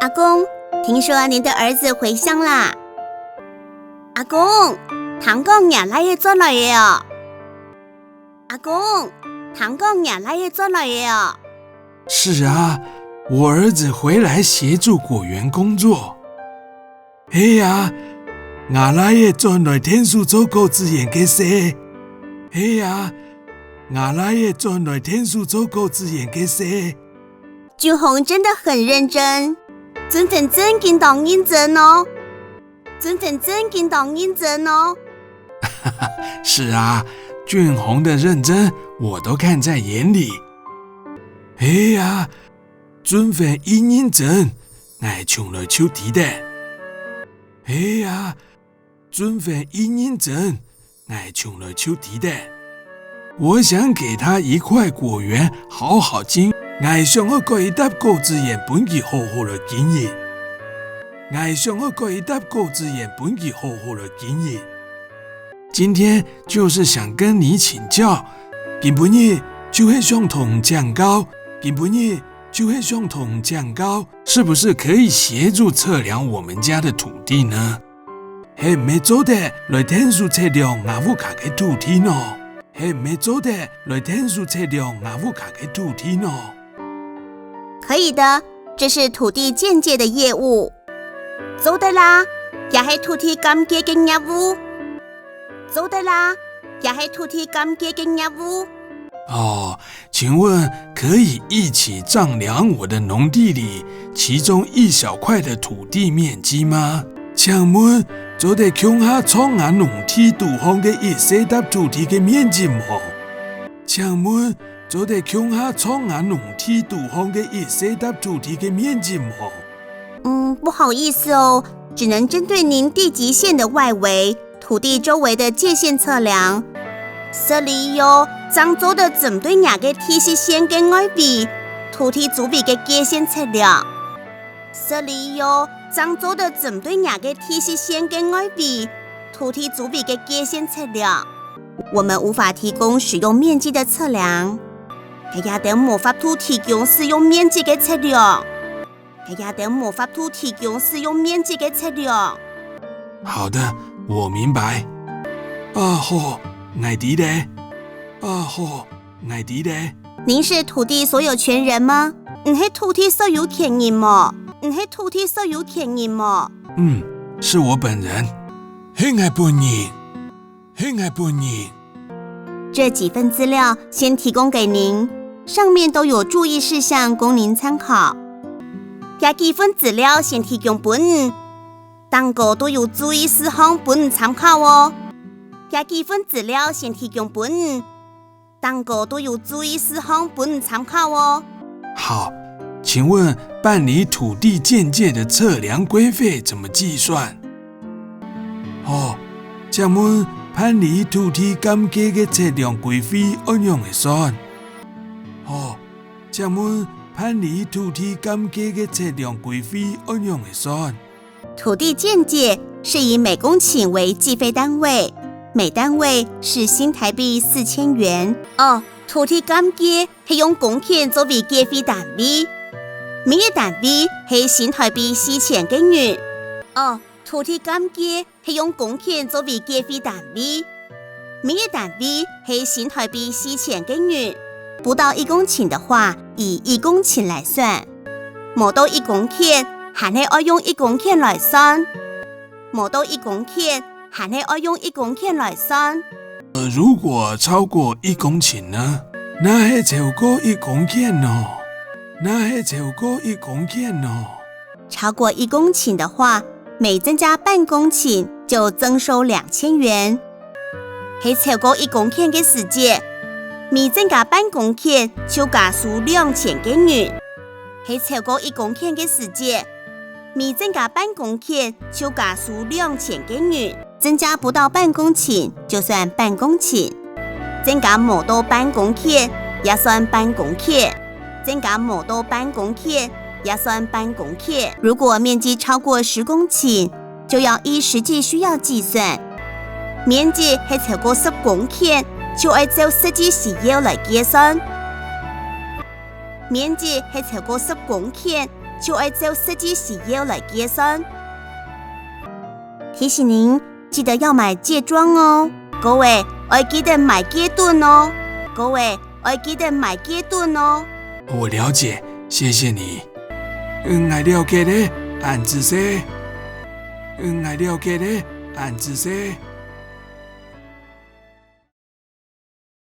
阿公，听说您的儿子回乡啦。阿公，堂公伢来也做来的哦。阿公，堂公伢来也做来的哦。是啊，我儿子回来协助果园工作。嘿呀，我来也转来天数做狗子演给谁？嘿呀，我来也转来天数做狗子演给谁？俊宏真的很认真，真见当认真哦，真见当认真哦。是啊，俊宏的认真我都看在眼里。哎呀，准份认真，我冲了手提的。哎呀，准份认真，我冲了手提的。我想给他一块果园，好好经营。我想要给他果子园本期好好的经营。我想要给他果子园本期好好的经营。今天就是想跟你请教，今晡日就会想同讲高，今晡日就会想同讲高，是不是可以协助测量我们家的土地呢？嘿，没做的来天数测量我屋卡嘅土地呢？嘿，没做的来天数测量我屋卡嘅土地呢？可以的，这是土地鉴界的业务。做得啦，也是土地鉴界的业务。做得啦，也是土地鉴界的业务。哦，请问可以一起丈量我的农地里其中一小块的土地面积吗？请问做得乡下创下农地土方的一些笪土地的面积吗？请问做得乡下创下农地土方的一些笪土地的面积吗？不好意思哦，只能针对您地级线的外围土地周围的界限测量。这里有漳州的针对哪个体系线跟外围土地周围的界限测量。这里有漳州的针对哪个体系线跟外围土地周围的界限测量。我们无法提供使用面积的测量，也等无法提供使用面积的测量。也等无法提供使用面积的测量。好的，我明白。好，我知道。好，我知道。您是土地所有权人吗？是土地所有权人吗？是土地所有权人吗？是我本人。是我本人。是我本人。这几份资料先提供给您，上面都有注意事项供您参考。这几份资料先提供本人，当个都有注意事项本人参考哦。这几份资料先提供本人，当个都有注意事项本人参考哦。好，请问办理土地鉴界的测量规费怎么计算？请问办理土地鉴界的测量规费怎样会算？请问办理土地鉴界的测量规费怎样会算？土地鉴界是以每公顷为计费单位，每单位是新台币4000元。土地鉴界是用公顷作为计费单位，每个单位是新台币4000多元。土地鉴界是用公顷作为计费单位，每个单位是新台币4000多元。不到1公顷的话，以1公顷来算；没到1公顷，还是要用1公顷来算；没到1公顷，还是要用1公顷来算。如果超过1公顷呢？那是超过1公顷呢？那是超过1公顷呢？超过1公顷的话，每增加半公顷就增收2000元。是超过1公顷的时节，每增加半公顷就加收2000多元。是超过1公顷的时节，每增加半公顷就加收2000多元。增加不到半公顷就算半公顷，增加没到半公顷也算半公顷，增加没到半公顷也算半公顷。如果面积超过10公顷，就要依实际需要计算。面积是超过10公顷，就按照实际需要来计算。面积是超过10公顷，就要照实际需要来计算。提醒您，记得要买戒装哦。各位，要记得买戒盾哦。各位，要记得买戒盾哦。我了解，谢谢你。我了解咧，按姿势。我了解咧，按姿势。